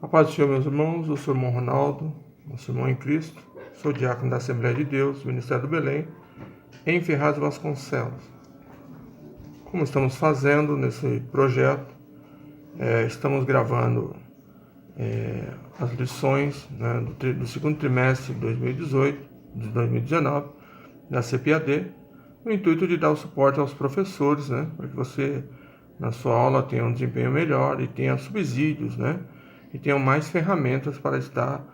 A paz do Senhor, meus irmãos, eu sou o irmão Ronaldo, nosso irmão em Cristo, sou diácono da Assembleia de Deus, Ministério do Belém, em Ferraz de Vasconcelos. Como estamos fazendo nesse projeto, estamos gravando as lições, né, do segundo trimestre de 2018, de 2019, da CPAD, no intuito de dar o suporte aos professores, né, para que você, na sua aula, tenha um desempenho melhor e tenha subsídios, né, e tenham mais ferramentas para estar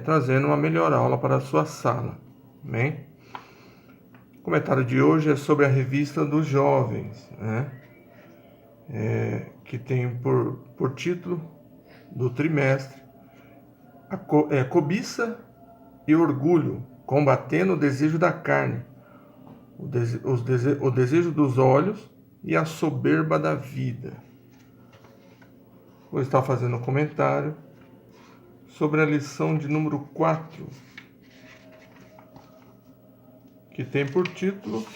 trazendo uma melhor aula para a sua sala. Amém? O comentário de hoje é sobre a revista dos jovens, né? Que tem por título do trimestre Cobiça e Orgulho, combatendo o desejo da carne, o desejo dos olhos e a soberba da vida. Vou estar fazendo um comentário sobre a lição de número 4, que tem por título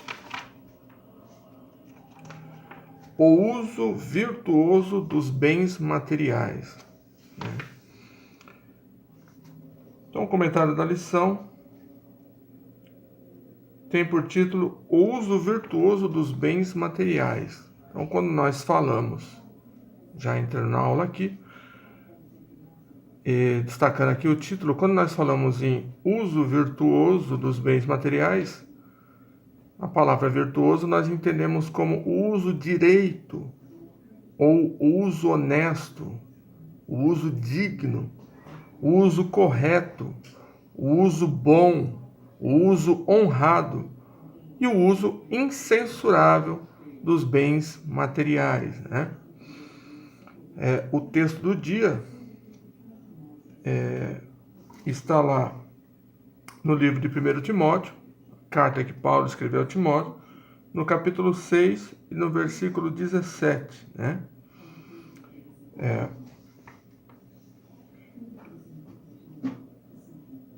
O uso virtuoso dos bens materiais. Então, o comentário da lição tem por título O uso virtuoso dos bens materiais. Então, quando nós falamos, já entrando na aula aqui, destacando aqui o título, quando nós falamos em uso virtuoso dos bens materiais, a palavra virtuoso nós entendemos como o uso direito, ou o uso honesto, o uso digno, o uso correto, o uso bom, o uso honrado e o uso incensurável dos bens materiais, né? O texto do dia está lá no livro de 1 Timóteo, carta que Paulo escreveu a Timóteo, no capítulo 6 e no versículo 17, né?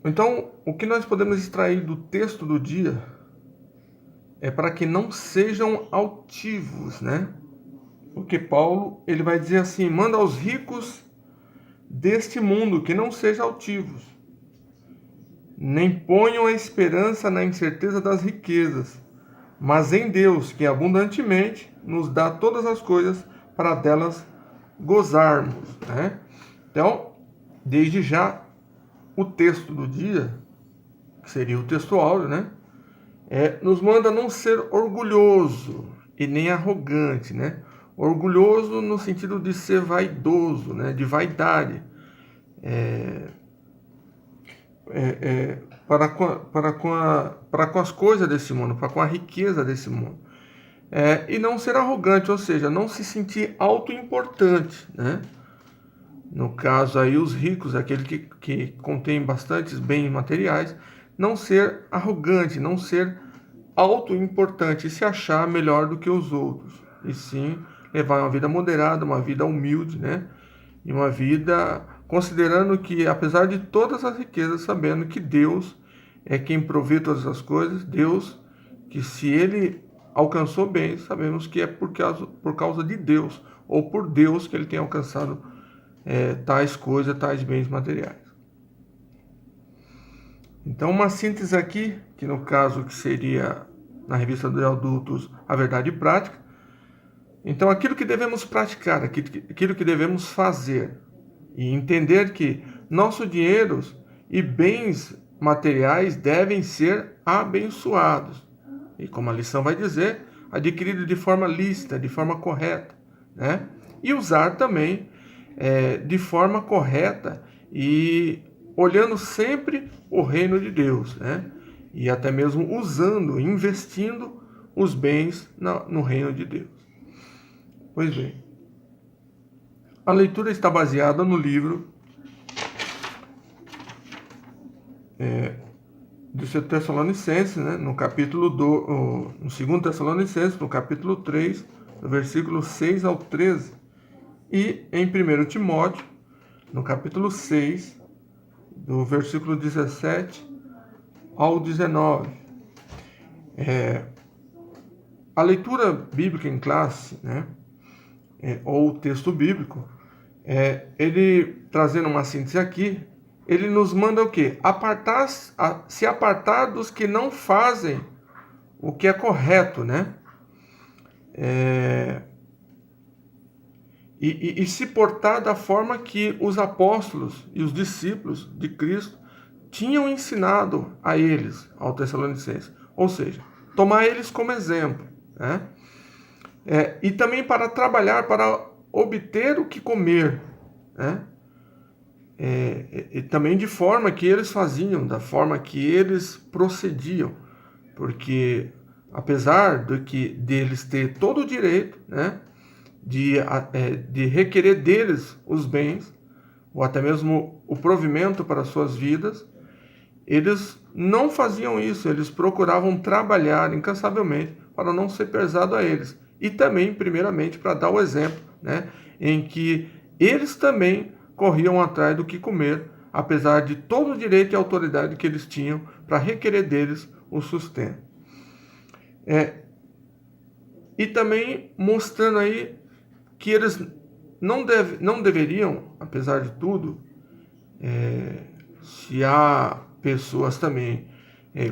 Então, o que nós podemos extrair do texto do dia é para que não sejam altivos, né? Porque Paulo, ele vai dizer assim, manda aos ricos deste mundo que não sejam altivos, nem ponham a esperança na incerteza das riquezas, mas em Deus, que abundantemente nos dá todas as coisas para delas gozarmos, né? Então, desde já, o texto do dia, que seria o texto áureo, né? Nos manda não ser orgulhoso e nem arrogante, né? Orgulhoso no sentido de ser vaidoso, né? De vaidade, para com as coisas desse mundo, para com a riqueza desse mundo. E não ser arrogante, ou seja, não se sentir autoimportante, né? No caso aí, os ricos, aquele que contém bastantes bens materiais, não ser arrogante, não ser autoimportante e se achar melhor do que os outros, e sim levar uma vida moderada, uma vida humilde, né? E uma vida considerando que, apesar de todas as riquezas, sabendo que Deus é quem provê todas as coisas, Deus, que se Ele alcançou bens, sabemos que é por causa de Deus, ou por Deus que Ele tem alcançado tais coisas, tais bens materiais. Então, uma síntese aqui, que no caso que seria na revista dos adultos A Verdade Prática. Então, aquilo que devemos praticar, aquilo que devemos fazer, e entender que nossos dinheiros e bens materiais devem ser abençoados. E como a lição vai dizer, adquirido de forma lícita, de forma correta, né? E usar também de forma correta e olhando sempre o reino de Deus, né? E até mesmo usando, investindo os bens no reino de Deus. Pois bem, a leitura está baseada no livro de Tessalonicenses, né? No capítulo no 2 Tessalonicenses, no capítulo 3, do versículo 6 ao 13, e em 1 Timóteo, no capítulo 6, do versículo 17 ao 19. A leitura bíblica em classe, né? Ou texto bíblico, Ele, trazendo uma síntese aqui, ele nos manda o quê? Se apartar dos que não fazem o que é correto, né? E se portar da forma que os apóstolos e os discípulos de Cristo tinham ensinado a eles, ao Tessalonicenses. Ou seja, tomar eles como exemplo, né? E também para trabalhar para obter o que comer, né? E também de forma que eles faziam, da forma que eles procediam, porque apesar deles ter todo o direito, né, de requerer deles os bens, ou até mesmo o provimento para suas vidas, eles não faziam isso, eles procuravam trabalhar incansavelmente para não ser pesado a eles. E também, primeiramente, para dar o exemplo, né, em que eles também corriam atrás do que comer, apesar de todo o direito e autoridade que eles tinham para requerer deles o sustento. E também mostrando aí que eles não deveriam, apesar de tudo, se há pessoas também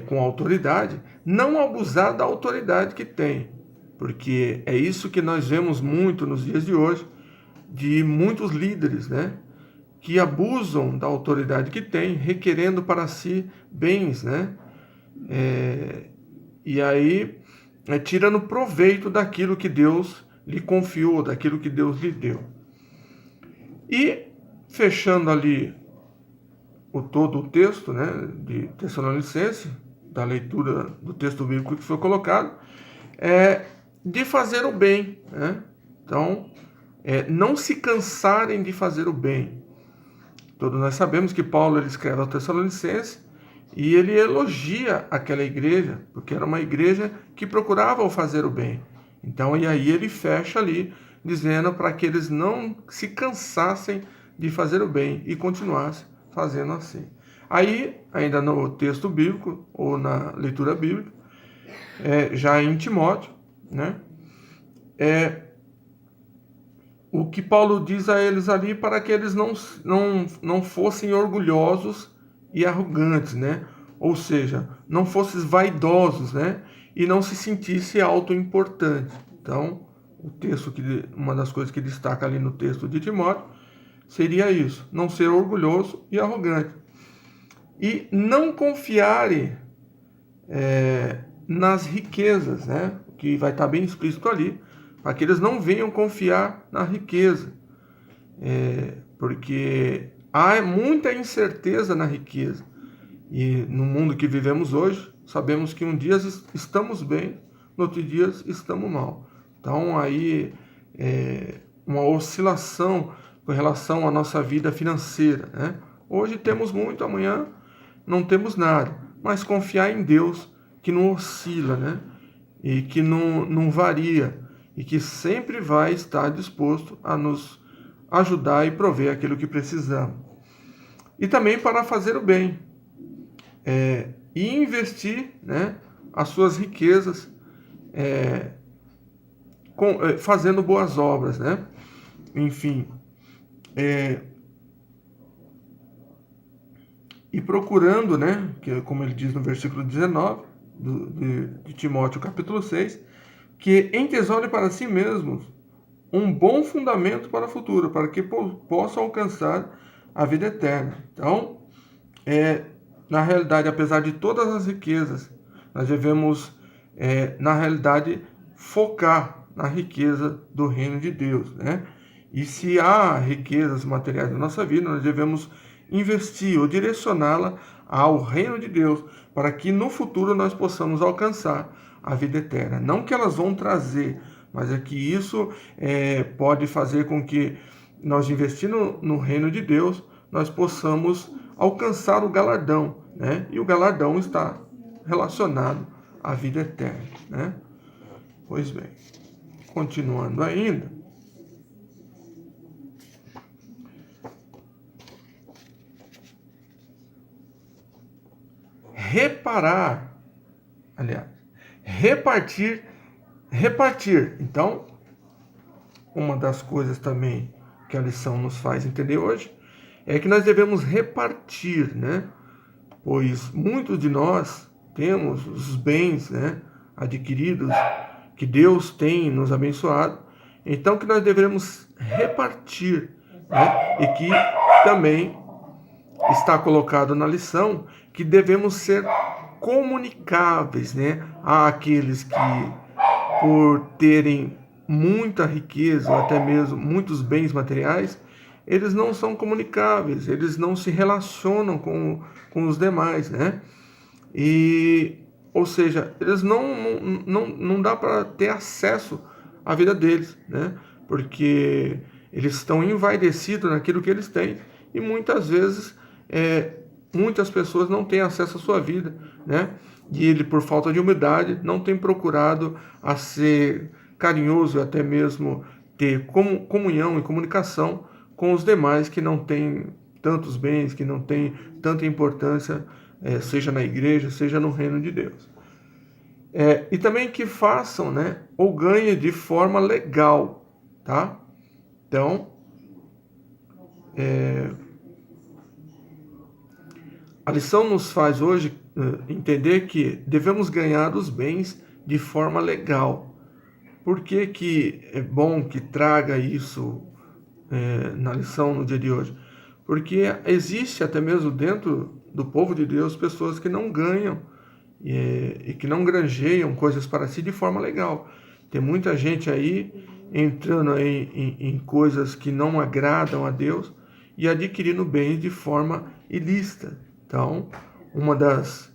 com autoridade, não abusar da autoridade que tem. Porque é isso que nós vemos muito nos dias de hoje, de muitos líderes, né? Que abusam da autoridade que tem, requerendo para si bens, né? E aí, tirando proveito daquilo que Deus lhe confiou, daquilo que Deus lhe deu. E, fechando ali todo o texto, né, de Tessalonicenses, da leitura do texto bíblico que foi colocado, de fazer o bem, né? Então, não se cansarem de fazer o bem. Todos nós sabemos que Paulo ele escreve aos Tessalonicenses e ele elogia aquela igreja, porque era uma igreja que procurava fazer o bem. Então, e aí ele fecha ali, dizendo para que eles não se cansassem de fazer o bem e continuassem fazendo assim. Aí, ainda no texto bíblico, ou na leitura bíblica, já em Timóteo, né? O que Paulo diz a eles ali para que eles não fossem orgulhosos e arrogantes, né? Ou seja, não fossem vaidosos, né? E não se sentisse autoimportante. Então, o texto uma das coisas que destaca ali no texto de Timóteo seria isso: não ser orgulhoso e arrogante. E não confiarem nas riquezas, né? Que vai estar bem explícito ali, para que eles não venham confiar na riqueza, porque há muita incerteza na riqueza. E no mundo que vivemos hoje, sabemos que um dia estamos bem, no outro dia estamos mal. Então aí uma oscilação com relação à nossa vida financeira, né? Hoje temos muito, amanhã não temos nada, mas confiar em Deus que não oscila, né? E que não varia, e que sempre vai estar disposto a nos ajudar e prover aquilo que precisamos. E também para fazer o bem, e investir, né, as suas riquezas fazendo boas obras, né? Enfim, e procurando, né, que como ele diz no versículo 19 de Timóteo capítulo 6, que entesoure para si mesmos um bom fundamento para o futuro, para que possam alcançar a vida eterna. Então, na realidade, apesar de todas as riquezas, nós devemos, na realidade, focar na riqueza do reino de Deus, né? E se há riquezas materiais na nossa vida, nós devemos investir ou direcioná-la ao reino de Deus, para que no futuro nós possamos alcançar a vida eterna. Não que elas vão trazer, mas é que isso pode fazer com que nós, investindo no reino de Deus, nós possamos alcançar o galardão, né? E o galardão está relacionado à vida eterna, né? Pois bem, continuando ainda, repartir. Então, uma das coisas também que a lição nos faz entender hoje é que nós devemos repartir, né? Pois muitos de nós temos os bens, né, adquiridos que Deus tem nos abençoado, então que nós devemos repartir, né? E que também está colocado na lição que devemos ser comunicáveis, né, àqueles que, por terem muita riqueza, ou até mesmo muitos bens materiais, eles não são comunicáveis, eles não se relacionam com os demais, né? Ou seja, eles não dá para ter acesso à vida deles, né? Porque eles estão envaidecidos naquilo que eles têm e muitas vezes muitas pessoas não têm acesso à sua vida, né? E ele, por falta de humildade, não tem procurado a ser carinhoso, até mesmo ter comunhão e comunicação com os demais que não têm tantos bens, que não têm tanta importância, seja na igreja, seja no reino de Deus. E também que façam, né, ou ganhem de forma legal, tá? Então, a lição nos faz hoje entender que devemos ganhar os bens de forma legal. Por que é bom que traga isso na lição no dia de hoje? Porque existe até mesmo dentro do povo de Deus pessoas que não ganham e que não granjeiam coisas para si de forma legal. Tem muita gente aí entrando aí em coisas que não agradam a Deus e adquirindo bens de forma ilícita. Então, uma das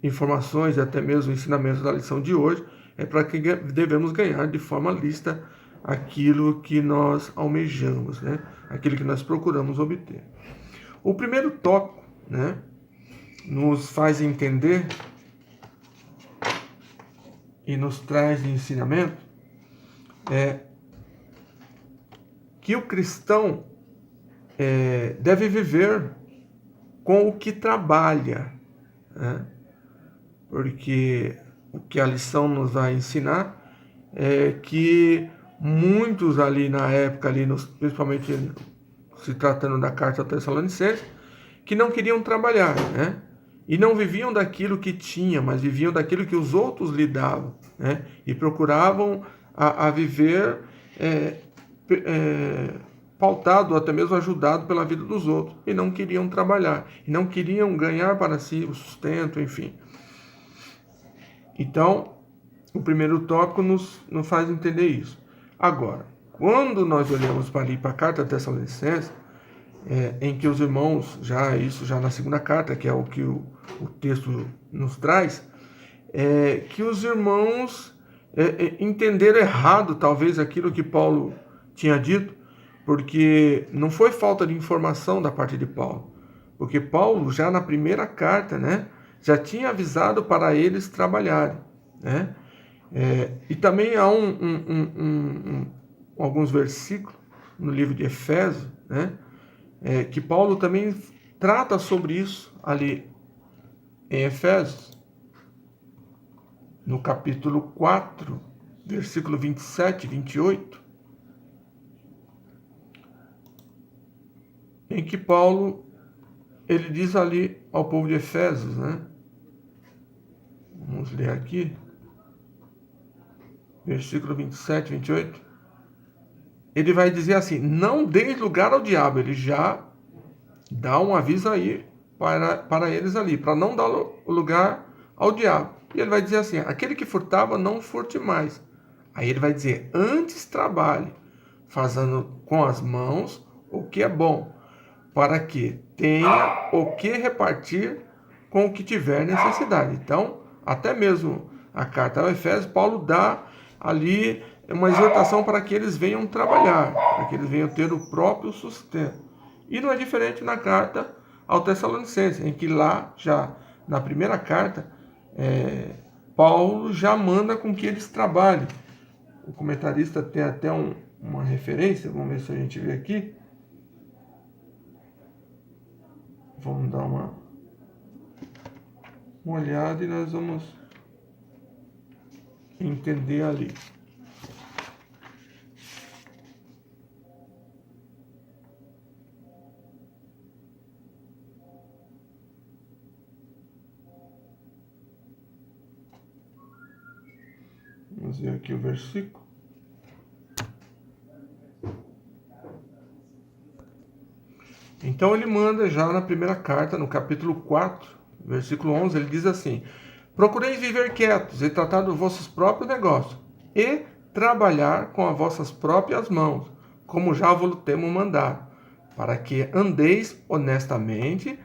informações e até mesmo ensinamentos da lição de hoje é para que devemos ganhar de forma lícita aquilo que nós almejamos, né? Aquilo que nós procuramos obter. O primeiro tópico, né, nos faz entender e nos traz de ensinamento que o cristão deve viver com o que trabalha, né? Porque o que a lição nos vai ensinar é que muitos ali na época, principalmente se tratando da carta aos Tessalonicenses, que não queriam trabalhar, né? E não viviam daquilo que tinha, mas viviam daquilo que os outros lhe davam, né? E procuravam a viver pautado, até mesmo ajudado pela vida dos outros, e não queriam trabalhar, e não queriam ganhar para si o sustento, enfim. Então, o primeiro tópico nos faz entender isso. Agora, quando nós olhamos para a carta de Tessalonicenses, em que os irmãos, já na segunda carta, que é o que o texto nos traz, que os irmãos entenderam errado, talvez, aquilo que Paulo tinha dito, porque não foi falta de informação da parte de Paulo, porque Paulo, já na primeira carta, né, já tinha avisado para eles trabalharem, né? E também há alguns versículos no livro de Efésios, né, que Paulo também trata sobre isso ali em Efésios, no capítulo 4, versículo 27 e 28, em que Paulo, ele diz ali ao povo de Efésios, né? Vamos ler aqui, versículo 27 e 28. Ele vai dizer assim: não deis lugar ao diabo. Ele já dá um aviso aí para eles ali, para não dar lugar ao diabo. E ele vai dizer assim: aquele que furtava, não furte mais. Aí ele vai dizer: antes trabalhe, fazendo com as mãos o que é bom, para que tenha o que repartir com o que tiver necessidade. Então, até mesmo a carta ao Efésios, Paulo dá ali uma exortação para que eles venham trabalhar, para que eles venham ter o próprio sustento. E não é diferente na carta ao Tessalonicenses, em que lá, já na primeira carta, Paulo já manda com que eles trabalhem. O comentarista tem até uma referência, vamos ver se a gente vê aqui. Vamos dar uma olhada e nós vamos entender ali. ver aqui o versículo. Então ele manda já na primeira carta, no capítulo 4, versículo 11, ele diz assim: procureis viver quietos e tratar dos vossos próprios negócios, e trabalhar com as vossas próprias mãos, como já vos temos mandado, para que andeis honestamente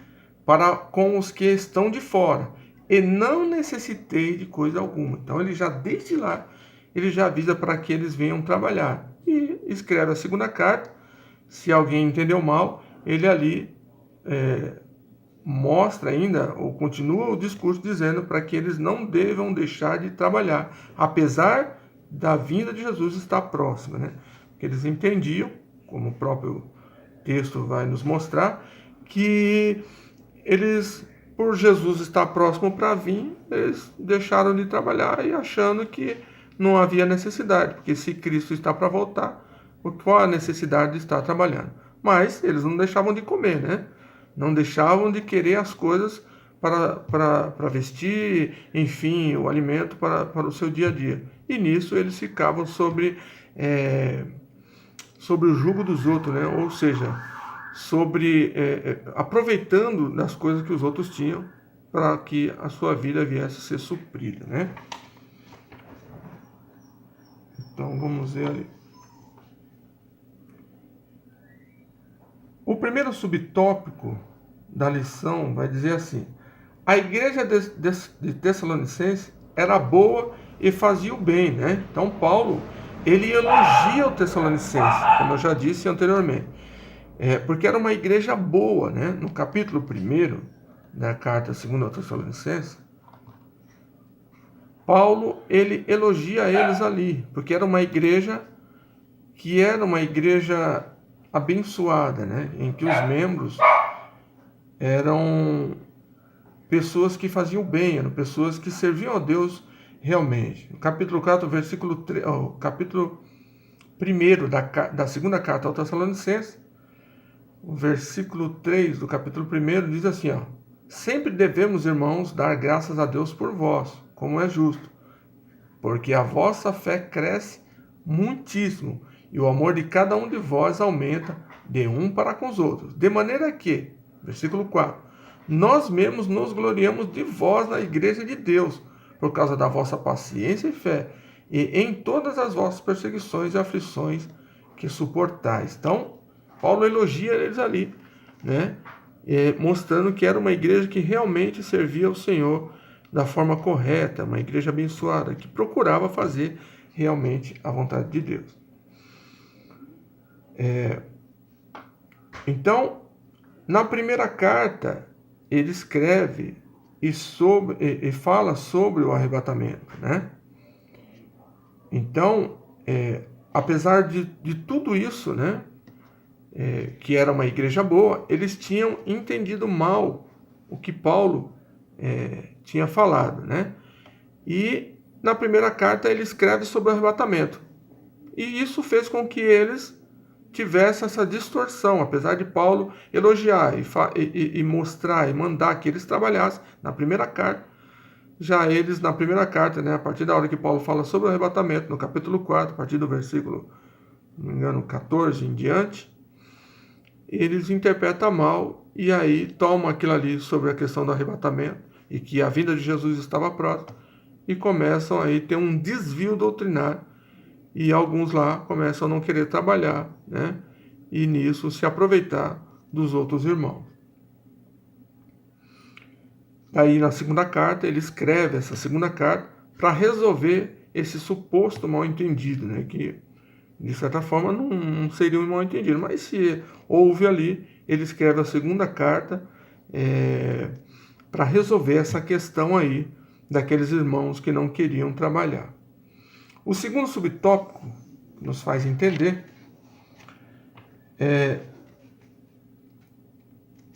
para com os que estão de fora, e não necessiteis de coisa alguma. Então ele já, desde lá, ele já avisa para que eles venham trabalhar. E escreve a segunda carta. Se alguém entendeu mal, ele ali mostra ainda, ou continua o discurso dizendo para que eles não devam deixar de trabalhar, apesar da vinda de Jesus estar próxima, né? Porque eles entendiam, como o próprio texto vai nos mostrar, que eles, por Jesus estar próximo para vir, eles deixaram de trabalhar e achando que não havia necessidade, porque se Cristo está para voltar, qual a necessidade de estar trabalhando? Mas eles não deixavam de comer, né? Não deixavam de querer as coisas para vestir, enfim, o alimento para o seu dia a dia. E nisso eles ficavam sobre o jugo dos outros, né? Ou seja, aproveitando das coisas que os outros tinham para que a sua vida viesse a ser suprida, né? Então vamos ver ali. O primeiro subtópico da lição vai dizer assim: a igreja de Tessalonicense era boa e fazia o bem, né? Então Paulo, ele elogia o Tessalonicense, como eu já disse anteriormente, porque era uma igreja boa, né? No capítulo 1 da carta 2 aos Tessalonicenses, Paulo, ele elogia eles ali, porque era uma igreja que era uma igreja abençoada, né? Em que os membros eram pessoas que faziam bem, eram pessoas que serviam a Deus realmente. No capítulo 4, versículo 3, capítulo 1 da segunda carta aos Tessalonicenses, o versículo 3 do capítulo 1 diz assim, ó: sempre devemos, irmãos, dar graças a Deus por vós, como é justo, porque a vossa fé cresce muitíssimo, e o amor de cada um de vós aumenta de um para com os outros, de maneira que, versículo 4, nós mesmos nos gloriamos de vós na igreja de Deus, por causa da vossa paciência e fé, e em todas as vossas perseguições e aflições que suportais. Então, Paulo elogia eles ali, né? Mostrando que era uma igreja que realmente servia ao Senhor da forma correta, uma igreja abençoada, que procurava fazer realmente a vontade de Deus. Então, na primeira carta, ele escreve e fala sobre o arrebatamento, né? Então, apesar de tudo isso, né, que era uma igreja boa, eles tinham entendido mal o que Paulo tinha falado, né? E na primeira carta ele escreve sobre o arrebatamento. E isso fez com que eles tivessem essa distorção, apesar de Paulo elogiar e mostrar e mandar que eles trabalhassem na primeira carta. Já eles, na primeira carta, né, a partir da hora que Paulo fala sobre o arrebatamento, no capítulo 4, a partir do versículo, não me engano, 14 em diante, eles interpretam mal e aí tomam aquilo ali sobre a questão do arrebatamento e que a vinda de Jesus estava próxima e começam aí a ter um desvio doutrinário e alguns lá começam a não querer trabalhar, né? E nisso se aproveitar dos outros irmãos. Aí na segunda carta, ele escreve essa segunda carta para resolver esse suposto mal-entendido, né? Que de certa forma não seria um mal-entendido, mas se houve ali, ele escreve a segunda carta para resolver essa questão aí daqueles irmãos que não queriam trabalhar. O segundo subtópico que nos faz entender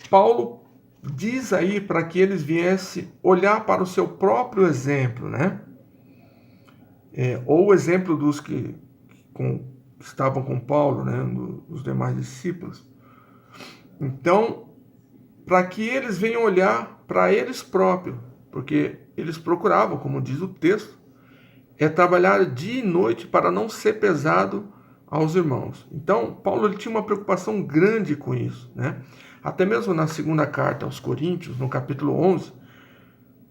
Paulo diz aí para que eles viessem olhar para o seu próprio exemplo, né? Ou o exemplo dos que estavam com Paulo, né? Dos demais discípulos. Então, para que eles venham olhar para eles próprios, porque eles procuravam, como diz o texto, é trabalhar dia e noite para não ser pesado aos irmãos. Então, Paulo ele tinha uma preocupação grande com isso, né? Até mesmo na segunda carta aos Coríntios, no capítulo 11,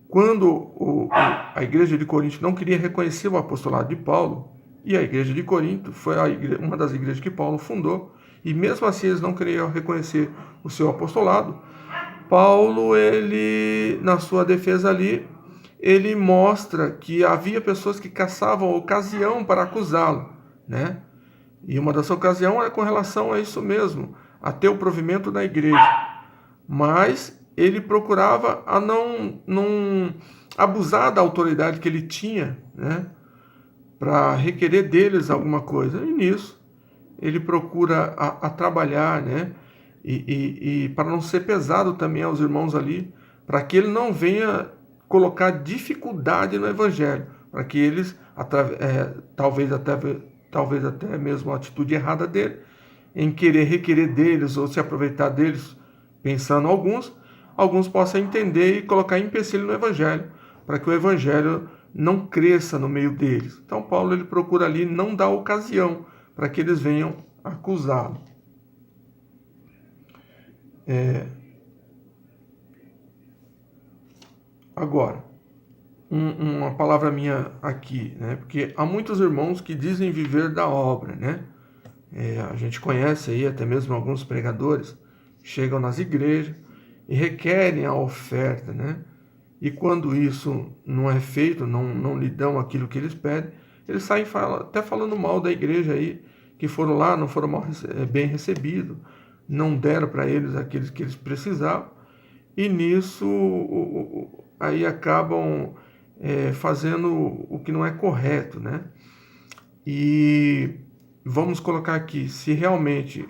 quando a igreja de Corinto não queria reconhecer o apostolado de Paulo, e a igreja de Corinto foi uma das igrejas que Paulo fundou, e mesmo assim eles não queriam reconhecer o seu apostolado, Paulo, ele, na sua defesa ali, ele mostra que havia pessoas que caçavam ocasião para acusá-lo, né? E uma dessa ocasiões é com relação a isso mesmo, a ter o provimento da igreja. Mas ele procurava a não abusar da autoridade que ele tinha, né? Para requerer deles alguma coisa. E nisso ele procura a trabalhar, né? E para não ser pesado também aos irmãos ali, para que ele não venha colocar dificuldade no evangelho, para que eles, talvez até mesmo a atitude errada dele, em querer requerer deles ou se aproveitar deles, pensando alguns possam entender e colocar empecilho no evangelho, para que o evangelho não cresça no meio deles. Então Paulo ele procura ali não dar ocasião para que eles venham acusá-lo. Agora, uma palavra minha aqui, né? Porque há muitos irmãos que dizem viver da obra, né? A gente conhece aí até mesmo alguns pregadores que chegam nas igrejas e requerem a oferta, né? E quando isso não é feito, não lhe dão aquilo que eles pedem, eles saem até falando mal da igreja aí, que foram lá, não foram bem recebidos, não deram para eles aqueles que eles precisavam, e nisso aí acabam fazendo o que não é correto, né? E vamos colocar aqui, se realmente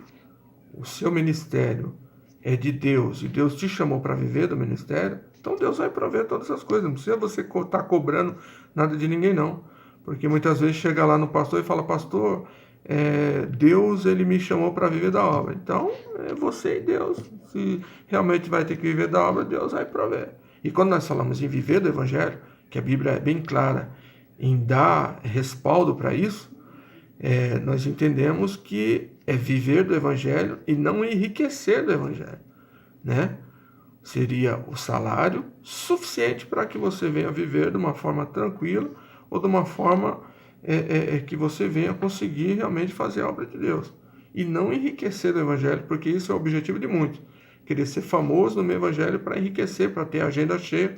o seu ministério é de Deus e Deus te chamou para viver do ministério, então Deus vai prover todas essas coisas. Não precisa você estar cobrando nada de ninguém, não. Porque muitas vezes chega lá no pastor e fala, pastor, Deus ele me chamou para viver da obra. Então é você e Deus. Se realmente vai ter que viver da obra, Deus vai prover. E quando nós falamos em viver do evangelho, que a Bíblia é bem clara em dar respaldo para isso, nós entendemos que é viver do evangelho e não enriquecer do evangelho, né? Seria o salário suficiente para que você venha viver de uma forma tranquila ou de uma forma que você venha conseguir realmente fazer a obra de Deus. E não enriquecer do evangelho, porque isso é o objetivo de muitos. Querer ser famoso no meu evangelho para enriquecer, para ter a agenda cheia.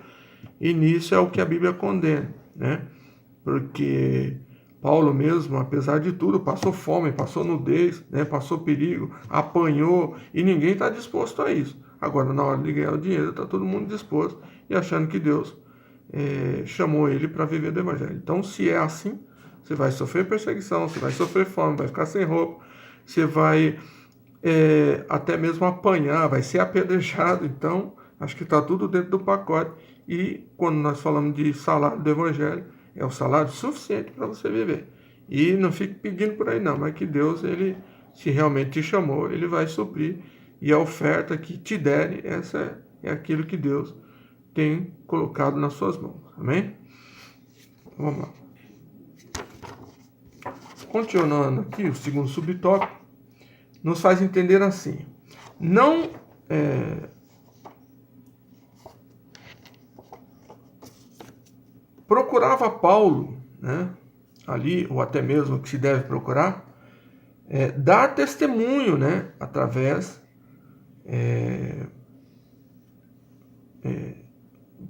E nisso é o que a Bíblia condena, né? Porque Paulo mesmo, apesar de tudo, passou fome, passou nudez, né? Passou perigo, apanhou, e ninguém está disposto a isso. Agora, na hora de ganhar o dinheiro, está todo mundo disposto e achando que Deus chamou ele para viver do evangelho. Então, se é assim, você vai sofrer perseguição, você vai sofrer fome, vai ficar sem roupa, você vai até mesmo apanhar, vai ser apedrejado. Então, acho que está tudo dentro do pacote. E quando nós falamos de salário do evangelho, é o salário suficiente para você viver. E não fique pedindo por aí não, mas que Deus, ele, se realmente te chamou, ele vai suprir. E a oferta que te derem, essa é aquilo que Deus tem colocado nas suas mãos. Amém? Vamos lá. Continuando aqui, o segundo subtópico nos faz entender assim. Não procurava Paulo, né, ali, ou até mesmo que se deve procurar, dar testemunho, né, através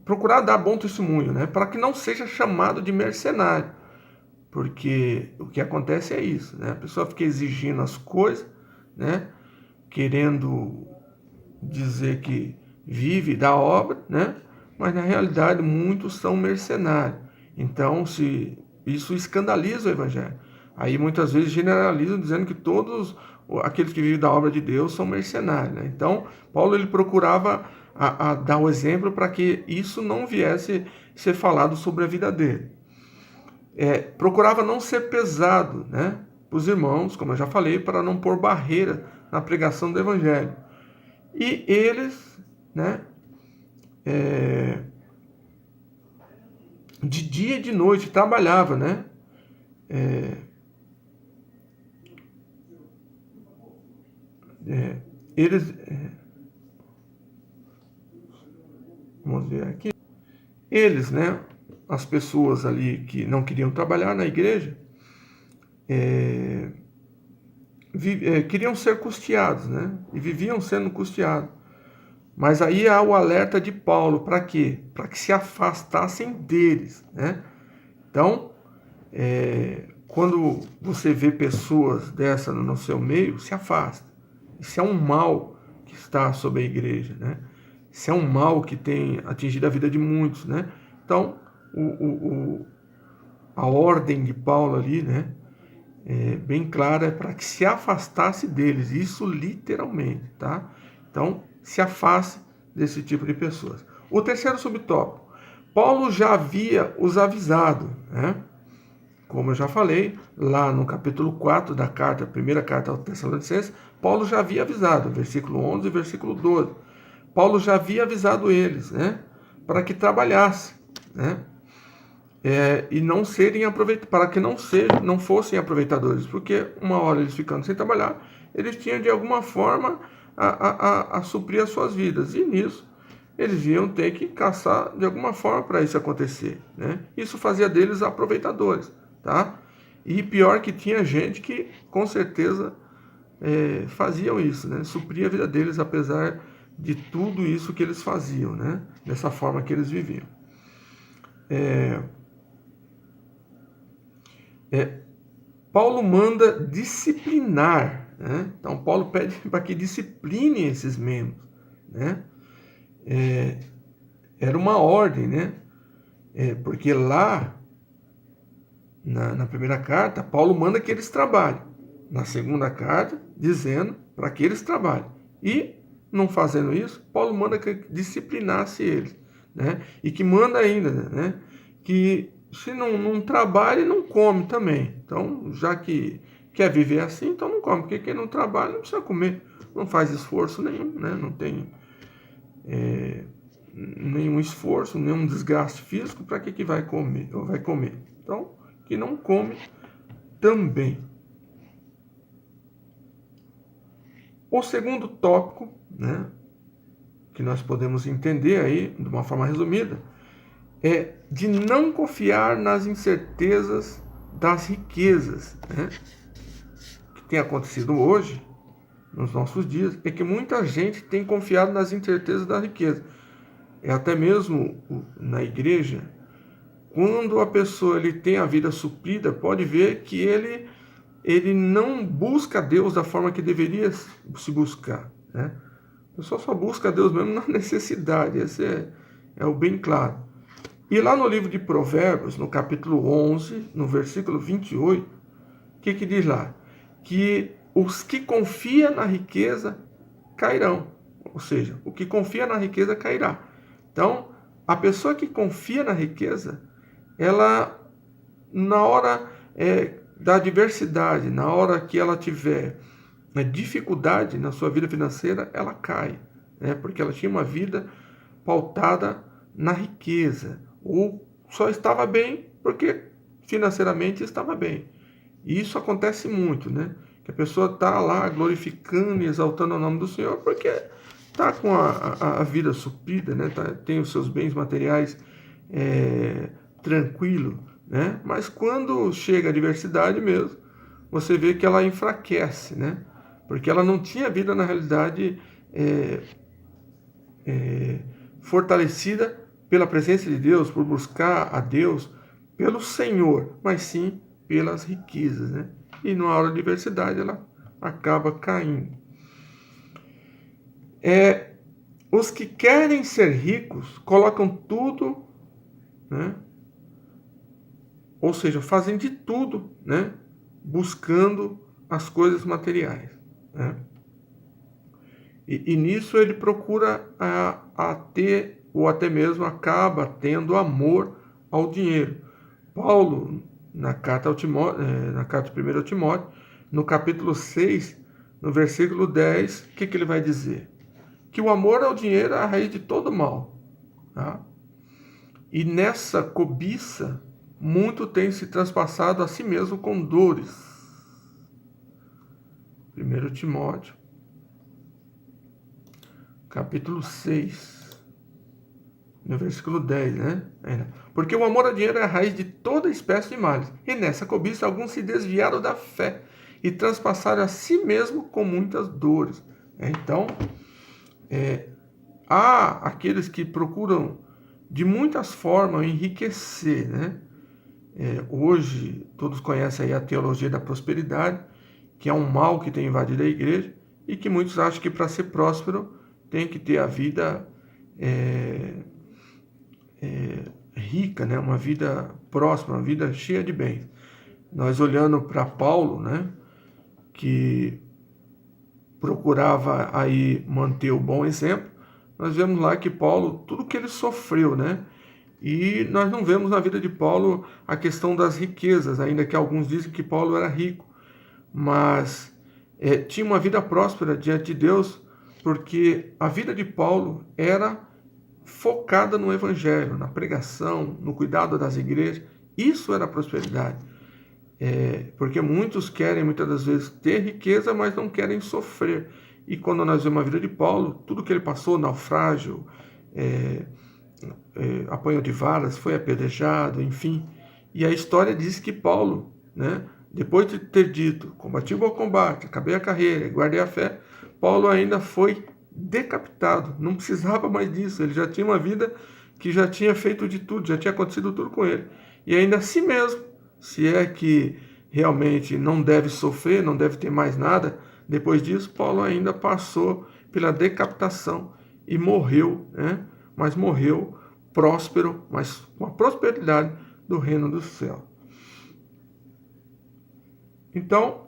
procurar dar bom testemunho, né, para que não seja chamado de mercenário, porque o que acontece é isso, né, a pessoa fica exigindo as coisas, né, querendo dizer que vive da obra, né, mas na realidade muitos são mercenários. Então, se isso escandaliza o evangelho. Aí muitas vezes generalizam dizendo que todos aqueles que vivem da obra de Deus são mercenários, né? Então, Paulo ele procurava a dar o exemplo para que isso não viesse ser falado sobre a vida dele. Procurava não ser pesado, né, para os irmãos, como eu já falei, para não pôr barreira na pregação do evangelho. E eles, né, de dia e de noite, trabalhava, né? Eles, vamos ver aqui, eles, né? As pessoas ali que não queriam trabalhar na igreja, queriam ser custeados, né? E viviam sendo custeados. Mas aí há o alerta de Paulo, para quê? Para que se afastassem deles, né? Então, quando você vê pessoas dessa no seu meio, se afasta. Isso é um mal que está sobre a igreja, né? Isso é um mal que tem atingido a vida de muitos, né? Então, a ordem de Paulo ali, né? Bem clara, é para que se afastasse deles, isso literalmente, tá? Então, se afaste desse tipo de pessoas. O terceiro subtópico, Paulo já havia os avisado, né? Como eu já falei, lá no capítulo 4 da carta, a primeira carta aos Tessalonicenses, Paulo já havia avisado, versículo 11 e versículo 12. Paulo já havia avisado eles, né? Para que trabalhassem, né? E não serem aproveitados, para que não fossem aproveitadores, porque uma hora eles ficando sem trabalhar, eles tinham de alguma forma a suprir as suas vidas, e nisso eles iam ter que caçar de alguma forma para isso acontecer, né? Isso fazia deles aproveitadores, tá? E pior que tinha gente que com certeza faziam isso, né? Supria a vida deles apesar de tudo isso que eles faziam, né? Dessa forma que eles viviam. Paulo manda disciplinar, né? Então Paulo pede para que discipline esses membros, né? Era uma ordem, né? Porque lá na primeira carta Paulo manda que eles trabalhem. Na segunda carta dizendo para que eles trabalhem. E não fazendo isso, Paulo manda que disciplinasse eles, né? E que manda ainda, né? Que se não trabalha, não come também. Então, já que quer viver assim, então não come. Porque quem não trabalha não precisa comer. Não faz esforço nenhum, né? Não tem nenhum esforço, nenhum desgaste físico. Para que vai comer? Ou vai comer? Então, que não come também. O segundo tópico, né? Que nós podemos entender aí, de uma forma resumida, é de não confiar nas incertezas das riquezas, né? O que tem acontecido hoje, nos nossos dias, é que muita gente tem confiado nas incertezas da riqueza. Até mesmo na igreja, quando a pessoa ele tem a vida suprida, pode ver que ele não busca Deus da forma que deveria se buscar, né? A pessoa só busca Deus mesmo na necessidade, esse é o bem claro. E lá no livro de Provérbios, no capítulo 11, no versículo 28, o que diz lá? Que os que confiam na riqueza cairão. Ou seja, o que confia na riqueza cairá. Então, a pessoa que confia na riqueza, ela, na hora da adversidade, na hora que ela tiver dificuldade na sua vida financeira, ela cai, né? Porque ela tinha uma vida pautada na riqueza, ou só estava bem porque financeiramente estava bem. E isso acontece muito, né? Que a pessoa está lá glorificando e exaltando o nome do Senhor porque está com a vida suprida, né? Tem os seus bens materiais tranquilo, né? Mas quando chega a adversidade mesmo, você vê que ela enfraquece, né? Porque ela não tinha vida na realidade fortalecida pela presença de Deus, por buscar a Deus, pelo Senhor, mas sim pelas riquezas, né? E na hora de adversidade ela acaba caindo. Os que querem ser ricos colocam tudo, né? Ou seja, fazem de tudo, né? Buscando as coisas materiais, né? E nisso ele procura a ter, ou até mesmo acaba tendo amor ao dinheiro. Paulo, na carta ao Timóteo, na carta 1 ao Timóteo, no capítulo 6, no versículo 10, o que ele vai dizer? Que o amor ao dinheiro é a raiz de todo mal. Tá? E nessa cobiça, muito tem se transpassado a si mesmo com dores. 1 Timóteo, capítulo 6, no versículo 10, né? Porque o amor ao dinheiro é a raiz de toda espécie de males. E nessa cobiça, alguns se desviaram da fé e transpassaram a si mesmo com muitas dores. Então, há aqueles que procuram de muitas formas enriquecer, né? Hoje, todos conhecem aí a teologia da prosperidade, que é um mal que tem invadido a igreja e que muitos acham que para ser próspero tem que ter a vida rica, né? Uma vida próspera, uma vida cheia de bens. Nós olhando para Paulo, né? Que procurava aí manter o bom exemplo, nós vemos lá que Paulo, tudo que ele sofreu, né? E nós não vemos na vida de Paulo a questão das riquezas, ainda que alguns dizem que Paulo era rico, mas tinha uma vida próspera diante de Deus, porque a vida de Paulo era focada no evangelho, na pregação, no cuidado das igrejas. Isso era prosperidade. Porque muitos querem, muitas das vezes, ter riqueza, mas não querem sofrer. E quando nós vemos a vida de Paulo, tudo que ele passou, naufrágio, apanho de varas, foi apedrejado, enfim. E a história diz que Paulo, né, depois de ter dito, combati o bom combate, acabei a carreira, guardei a fé, Paulo ainda foi decapitado. Não precisava mais disso. Ele já tinha uma vida que já tinha feito de tudo, já tinha acontecido tudo com ele. E ainda assim mesmo, se é que realmente não deve sofrer, não deve ter mais nada, depois disso, Paulo ainda passou pela decapitação e morreu, né? Mas morreu próspero, mas com a prosperidade do reino do céu. Então,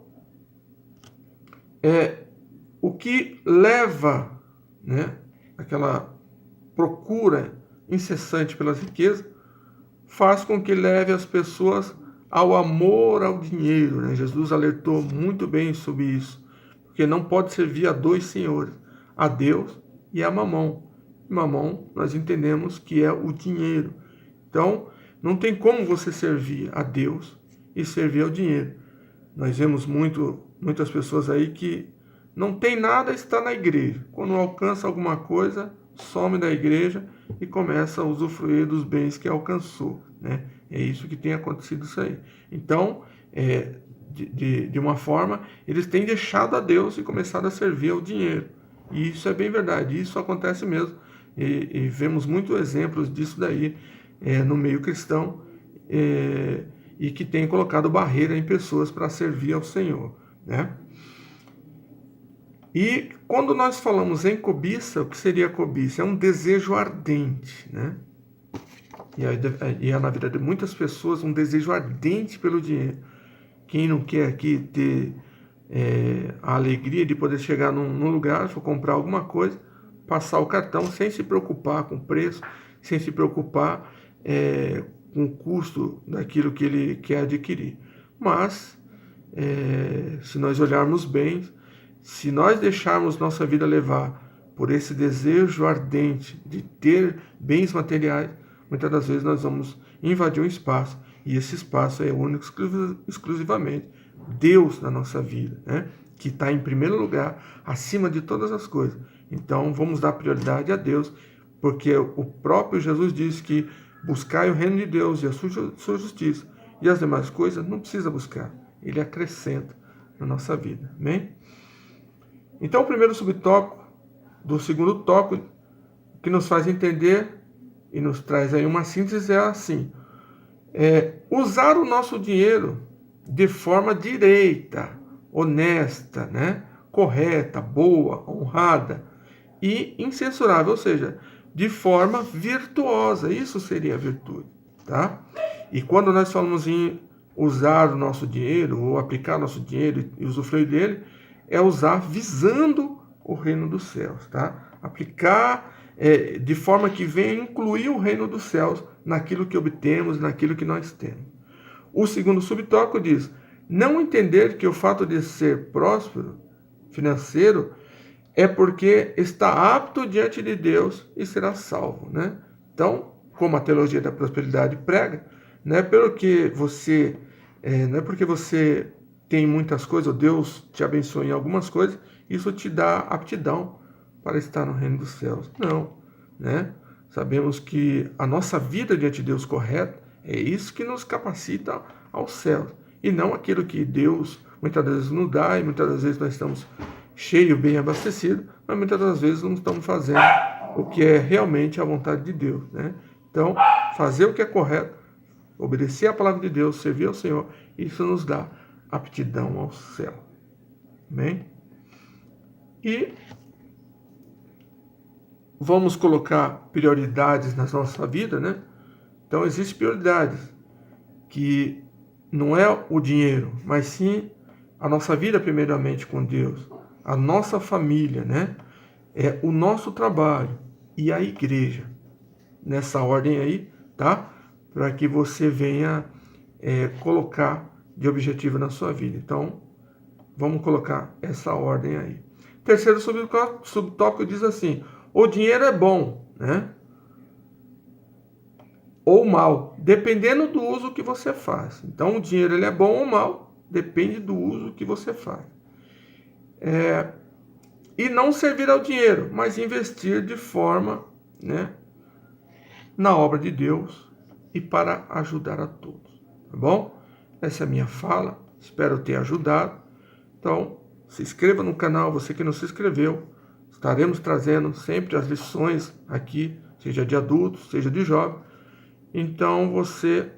o que leva, né, aquela procura incessante pelas riquezas, faz com que leve as pessoas ao amor ao dinheiro, né? Jesus alertou muito bem sobre isso, porque não pode servir a dois senhores, a Deus e a Mamon. Mamon, nós entendemos que é o dinheiro. Então, não tem como você servir a Deus e servir ao dinheiro. Nós vemos muitas pessoas aí que não tem nada, está na igreja. Quando alcança alguma coisa, some da igreja e começa a usufruir dos bens que alcançou, né? É isso que tem acontecido isso aí. Então, de uma forma, eles têm deixado a Deus e começado a servir ao dinheiro. E isso é bem verdade, isso acontece mesmo. E vemos muitos exemplos disso daí no meio cristão e que tem colocado barreira em pessoas para servir ao Senhor, né? E quando nós falamos em cobiça, o que seria cobiça? É um desejo ardente, né? E é na vida de muitas pessoas um desejo ardente pelo dinheiro. Quem não quer aqui ter a alegria de poder chegar num lugar, for comprar alguma coisa, passar o cartão sem se preocupar com o preço, sem se preocupar com o custo daquilo que ele quer adquirir. Mas, se nós olharmos bem, se nós deixarmos nossa vida levar por esse desejo ardente de ter bens materiais, muitas das vezes nós vamos invadir um espaço, e esse espaço é único, exclusivamente Deus na nossa vida, né? Que está em primeiro lugar, acima de todas as coisas. Então vamos dar prioridade a Deus, porque o próprio Jesus disse que buscai o reino de Deus e a sua justiça, e as demais coisas não precisa buscar, Ele acrescenta na nossa vida, amém? Então o primeiro subtópico do segundo tópico que nos faz entender e nos traz aí uma síntese é assim: usar o nosso dinheiro de forma direita, honesta, né? Correta, boa, honrada e incensurável, ou seja, de forma virtuosa. Isso seria a virtude, tá? E quando nós falamos em usar o nosso dinheiro ou aplicar nosso dinheiro e usufruir dele, é usar visando o reino dos céus, tá? Aplicar de forma que venha incluir o reino dos céus naquilo que obtemos, naquilo que nós temos. O segundo subtópico diz: não entender que o fato de ser próspero, financeiro, é porque está apto diante de Deus e será salvo, né? Então, como a teologia da prosperidade prega, não é porque você tem muitas coisas, ou Deus te abençoa em algumas coisas, isso te dá aptidão para estar no reino dos céus. Não, né? Sabemos que a nossa vida diante de Deus correta é isso que nos capacita aos céus, e não aquilo que Deus muitas vezes nos dá, e muitas das vezes nós estamos cheios, bem abastecidos, mas muitas das vezes não estamos fazendo o que é realmente a vontade de Deus, né? Então, fazer o que é correto, obedecer a palavra de Deus, servir ao Senhor, isso nos dá aptidão ao céu. Amém? E vamos colocar prioridades na nossa vida, né? Então, existem prioridades que não é o dinheiro, mas sim a nossa vida primeiramente com Deus, a nossa família, né? É o nosso trabalho e a igreja. Nessa ordem aí, tá? Para que você venha colocar de objetivo na sua vida. Então, vamos colocar essa ordem aí. Terceiro subtópico diz assim: o dinheiro é bom, né? Ou mal, dependendo do uso que você faz. Então, o dinheiro ele é bom ou mal, depende do uso que você faz. E não servir ao dinheiro, mas investir de forma, né, na obra de Deus e para ajudar a todos. Tá bom? Essa é a minha fala, espero ter ajudado. Então, se inscreva no canal, você que não se inscreveu. Estaremos trazendo sempre as lições aqui, seja de adultos, seja de jovens. Então, você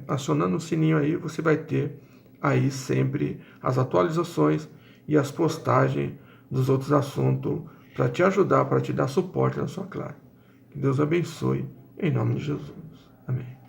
acionando o sininho aí, você vai ter aí sempre as atualizações e as postagens dos outros assuntos para te ajudar, para te dar suporte na sua classe. Que Deus abençoe, em nome de Jesus. Amém.